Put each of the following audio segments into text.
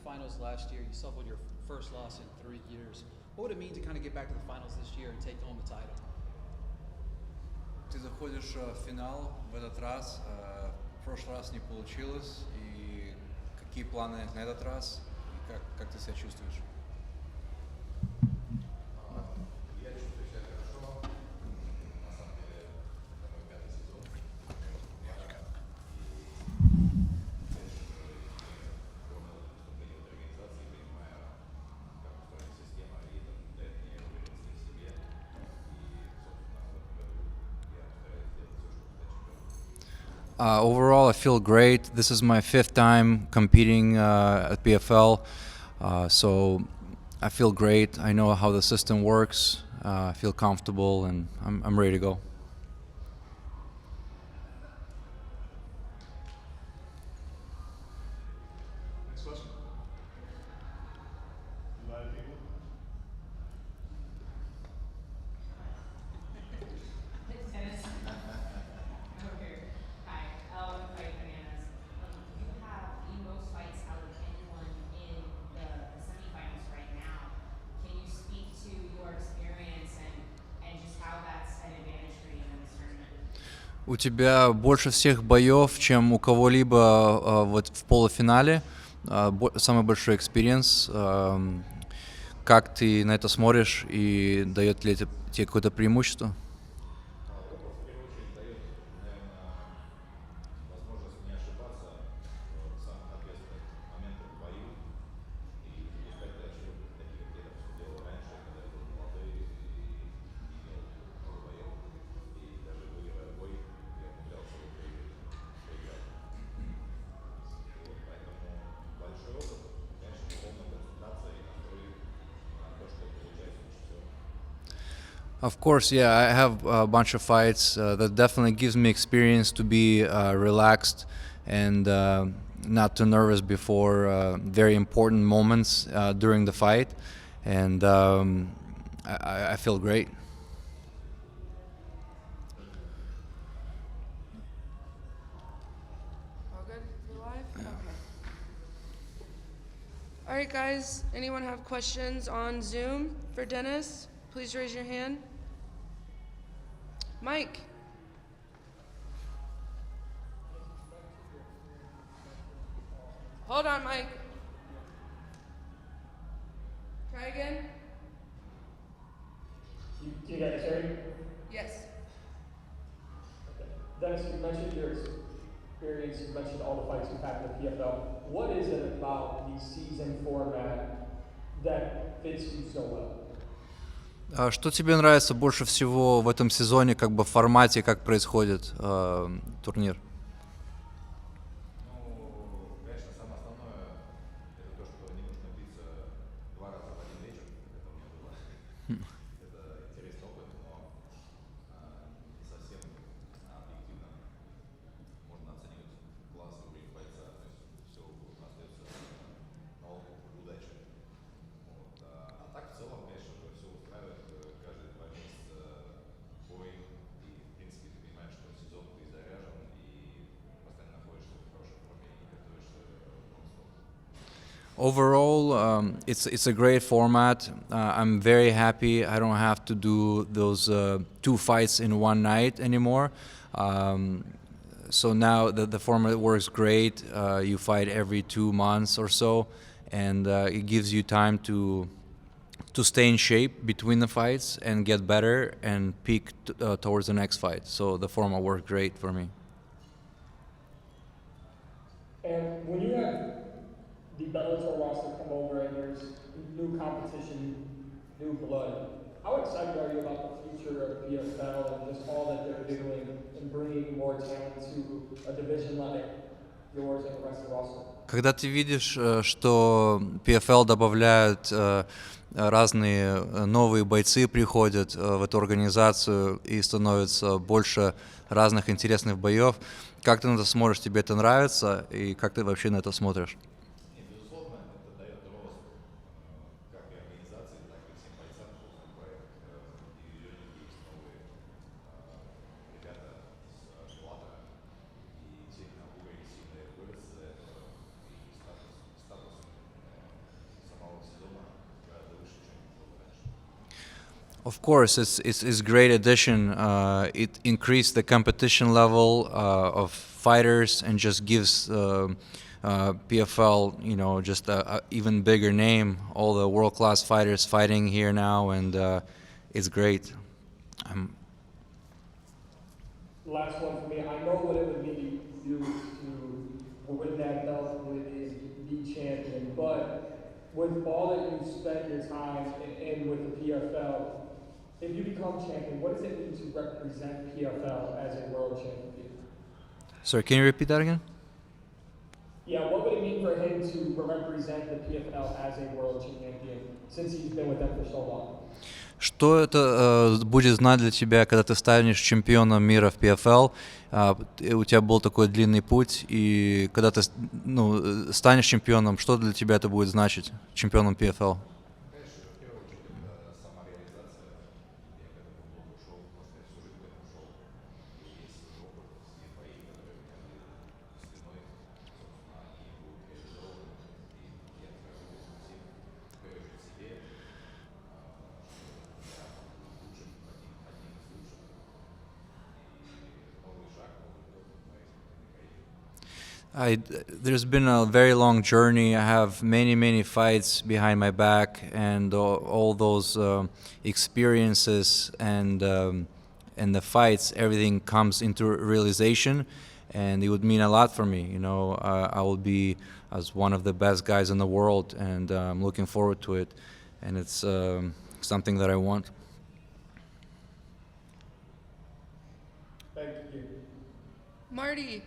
finals last year. You suffered your first loss in 3 years. What would it mean to kind of get back to the finals this year and take home the title? Ты заходишь в финал в этот раз, в прошлый раз не получилось, и какие планы на этот раз, и как ты себя чувствуешь? Я чувствую себя хорошо. На самом деле, это мой пятый сезон. Overall, I feel great. This is my 5th time competing at PFL, so I feel great. I know how the system works. I feel comfortable, and I'm ready to go. Next question. A lot of people. Dennis. Okay. Hi. Fight Bananas. You have the most fights out of anyone in the semifinals right now. Can you speak to your experience and just how that's an advantage for you in this tournament? У тебя больше всех боев, чем у кого-либо вот в полуфинале. Самый большой экспириенс. Как ты на это смотришь и дает ли это тебе какое-то преимущество? Вопрос в первую очередь дает, наверное, возможность не ошибаться в самых ответственных моментах в бою и не искать дальше, такие как я это все делал раньше, когда я был молодой и имел много боев. И даже выигрывая бой, я умудрялся его проиграть. Вот, поэтому большой опыт, конечно, полная концентрация и настрой на то, что получается лучше всего. Of course, yeah, I have a bunch of fights that definitely gives me experience to be relaxed and not too nervous before very important moments during the fight, and I feel great. All good? We're live? Okay. All right, guys. Anyone have questions on Zoom for Dennis? Please raise your hand. Mike. Hold on, Mike. Try again. Can you guys hear me? Yes. Okay. Dennis, you mentioned your experience, you mentioned all the fights you've had in the PFL. What is it about the season format that fits you so well? Что тебе нравится больше всего в этом сезоне, как бы в формате, как происходит турнир? Ну, конечно, самое основное это то, что не нужно биться 2 раза в один вечер, как это у меня было. Это интересный опыт, но не совсем объективно можно оценивать класс и уровень бойца. То есть все остается на опыт и удаче. Вот. А так в целом, конечно же, все устраивает каждые 2 месяца бой. И, в принципе, ты понимаешь, что сезон ты заряжен и постоянно находишься в хорошей форме и готовишься нон-стоп. Overall, it's a great format. I'm very happy. I don't have to do those 2 fights in one night anymore. So now the format works great. You fight every 2 months or so, and it gives you time to stay in shape between the fights and get better and peak towards the next fight. So the format worked great for me. And when you have the Bellator roster come over and there's new competition, new blood, how excited are you about the future of PFL and just all that they're doing and bringing more talent to a division like yours and the rest of the roster? Когда ты видишь, что PFL добавляют разные новые бойцы приходят в эту организацию и становится больше разных интересных боев, как ты на это смотришь, тебе это нравится и как ты вообще на это смотришь? Не, безусловно, это дает рост как и организации, так и всем бойцам, кто вступает в дивизионники, есть новые ребята с Беллатора, и действительно уровень сильно вырос из-за этого, и статус Of course, it's great addition. It increased the competition level of fighters and just gives PFL, just a even bigger name. All the world-class fighters fighting here now, and it's great. Last one for me. I know what it would mean to you to win that belt with is the champion, but with all that you spent your time in with the PFL, if you become champion, what does it mean to represent PFL as a world champion? Sorry, can you repeat that again? Yeah, what would it mean for him to represent the PFL as a world champion since he's been with them for so long? Что это будет знать для тебя, когда ты станешь чемпионом мира в PFL? У тебя был такой длинный путь, и когда ты станешь чемпионом, что для тебя это будет значить, чемпионом PFL? Конечно, в первую очередь это самореализация. Я к этому долго шел, потому что я всю жизнь к этому шел. И есть свой опыт, все бои, которые у меня были за спиной, собственно, они будут реализованы. И я скажу всем, в первую очередь себе, что я буду лучшим, одним из лучших. И новый шаг, новый год в моей спортивной карьере. There's been a very long journey. I have many fights behind my back, and all those experiences and the fights, everything comes into realization, and it would mean a lot for me. I will be as one of the best guys in the world, and I'm looking forward to it, and it's something that I want. Thank you. Marty.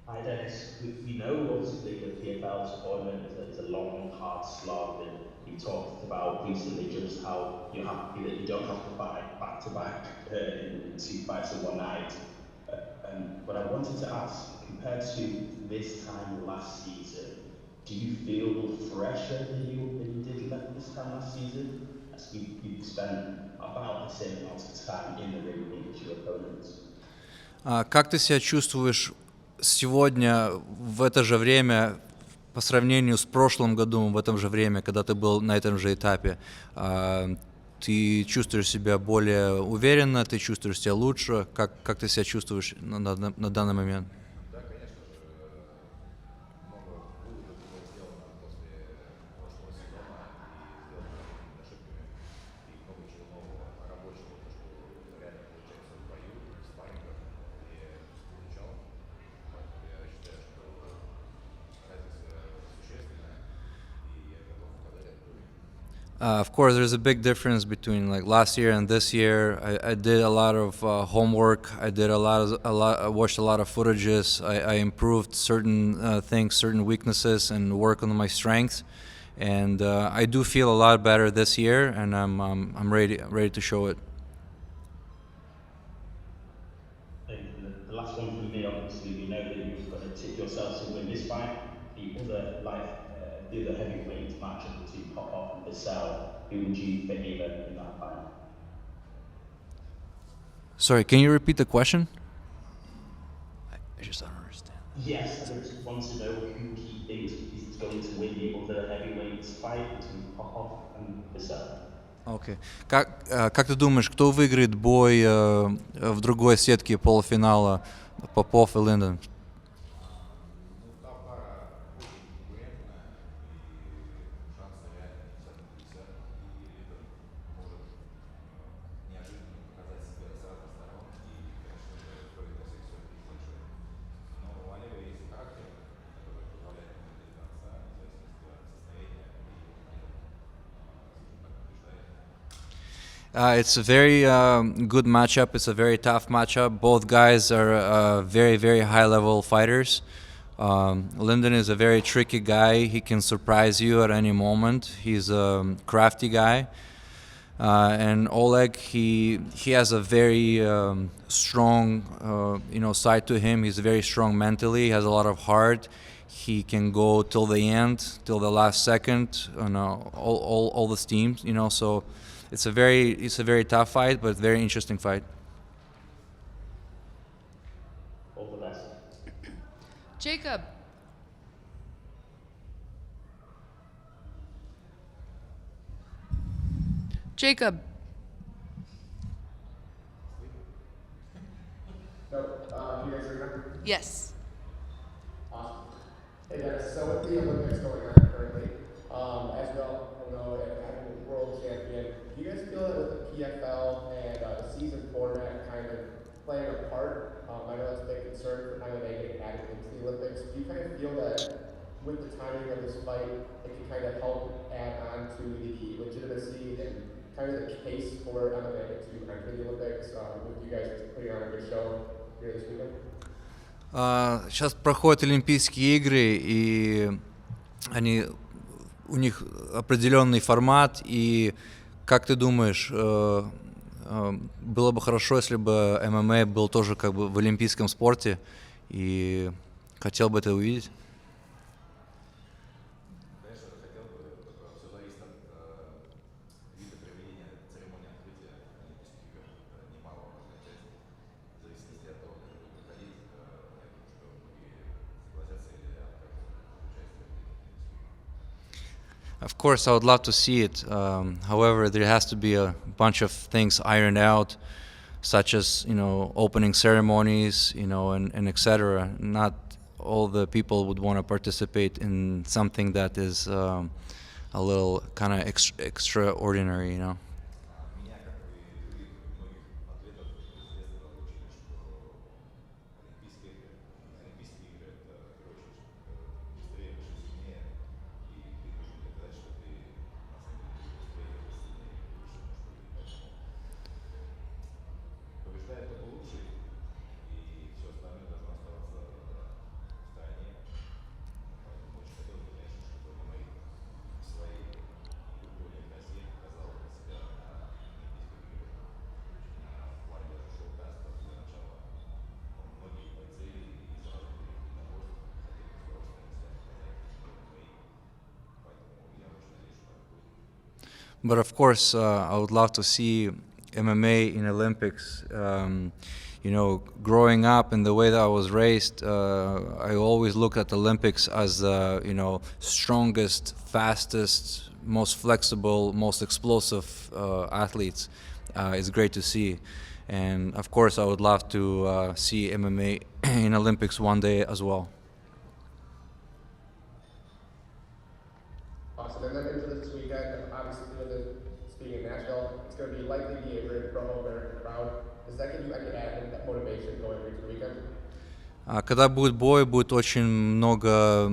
Hi Dennis, we know obviously the PFL tournament is a long, hard slog, and you talked about recently just how you're happy that you don't have to fight back to back in two fights in one night. But I wanted to ask, compared to this time last season, do you feel fresher than you did this time last season? As you spent about the same amount of time in the ring with your opponents. Как ты себя чувствуешь сегодня в это же время по сравнению с прошлым годом в этом же время, когда ты был на этом же этапе? Ты чувствуешь себя более уверенно, ты чувствуешь себя лучше? Как ты себя чувствуешь на данный момент? Да, конечно же, много выводов было сделано после прошлого сезона и сделано какими-то ошибками и много чего нового рабочего, то, что реально получается в бою, в спаррингах, я получал. Поэтому я считаю, что разница существенная, и я готов показать этот уровень. Of course, there's a big difference between like last year and this year. I did a lot of homework. I did I watched a lot of footages. I improved certain things, certain weaknesses, and work on my strengths. And I do feel a lot better this year, and I'm ready to show it. And the last one from me, obviously, we know that you've got to tip yourself to win this fight. The other heavyweight matchup between Popov and Bissell, who would you favour in that fight? Sorry, can you repeat the question? I just don't understand. Yes, I just want to know who he thinks is going to win the other heavyweight fight between Popov and Bissell. Окей. Как ты думаешь, кто выиграет бой в другой сетке полуфинала Попов и Линден? Та пара очень конкурентная, и шансы реально 50/50, и Линдон может неожиданно показать себя с разных сторон, и, конечно же, стоит на всех все-таки большой. Но у Олега есть характер, который позволяет ему идти до конца, независимо от состояния, и Линдон, скажем так, побеждает. It's a very good matchup. It's a very tough matchup. Both guys are very high-level fighters. Lyndon is a very tricky guy. He can surprise you at any moment. He's a crafty guy. And Oleg, he has a very strong, side to him. He's very strong mentally. He has a lot of heart. He can go till the end, till the last second. All the teams, So it's a very tough fight, but very interesting fight. All the best. Jacob. Jacob. So, you guys hear me? Yes. Awesome. Hey Dennis, so with the Olympics going on currently, as well, you know, and having a world champion, do you guys feel that with the PFL and the season format kind of playing a part? I know that's a big concern for MMA getting added into the Olympics. Do you kind of feel that with the timing of this fight, it can kind of help add on to the legitimacy and kind of the case for MMA to enter the Olympics, with you guys putting on a good show here this weekend? Сейчас проходят Олимпийские игры, и у них определенный формат. И как ты думаешь, было бы хорошо, если бы ММА был тоже как бы в олимпийском спорте, и хотел бы это увидеть? Конечно, хотел бы, только все зависит от вида проведения церемонии открытия Олимпийских игр. Это немаловажная часть. В зависимости от того, как это будет проходить, я думаю, что многие согласятся или откажутся от участия в этих Олимпийских играх. Of course, I would love to see it. However, there has to be a bunch of things ironed out, such as opening ceremonies, and etc. Not all the people would want to participate in something that is a little kind of extraordinary, Меня, как и других многих атлетов, с детства учили, что Олимпийские игры это, в первую очередь, быстрее, выше, сильнее, и ты должен доказать, что ты на самом деле быстрее, сильнее, выше можешь победить. Поэтому побеждает только лучший, и все остальное должно оставаться в стороне. Поэтому очень хотелось бы, конечно, чтобы мы в своей культуре красе показал себя на Олимпийских играх. В плане даже шоу-каста для начала многие бойцы из разных единоборств хотели бы с удовольствием себя показать в ММА. Поэтому я очень надеюсь, что так будет. But of course, I would love to see MMA in Olympics. Growing up in the way that I was raised, I always looked at Olympics as the strongest, fastest, most flexible, most explosive athletes. It's great to see, and of course, I would love to see MMA in Olympics one day as well. Awesome. And then into this weekend, obviously, this being in Nashville, it's going to be likely be a very pro-American crowd. Does that give you any added motivation going into the weekend? Когда будет бой, будет очень много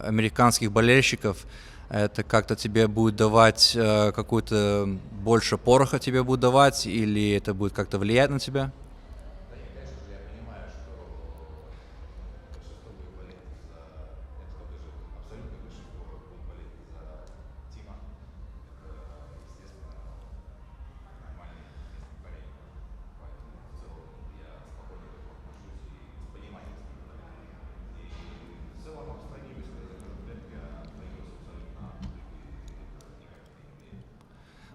американских болельщиков. Это как-то тебе будет давать какую-то больше пороха тебе будет давать, или это будет как-то влиять на тебя? Да нет, конечно же, я понимаю, что большинство будет болеть за... Я бы сказал, даже абсолютное большинство будет болеть за Тима. Это, естественно, нормальный местный парень. Поэтому в целом я спокойно к этому отношусь и с пониманием смотрю. И в целом абстрагируюсь, когда захожу в темп, я абстрагируюсь абсолютно от публики, это никак не влияет.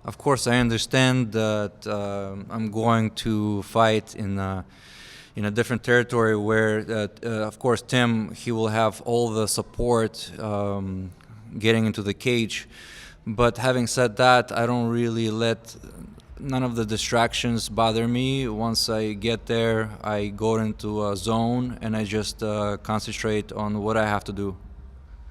Of course, I understand that I'm going to fight in a different territory where, of course, Tim, he will have all the support getting into the cage. But having said that, I don't really let none of the distractions bother me. Once I get there, I go into a zone and I just concentrate on what I have to do.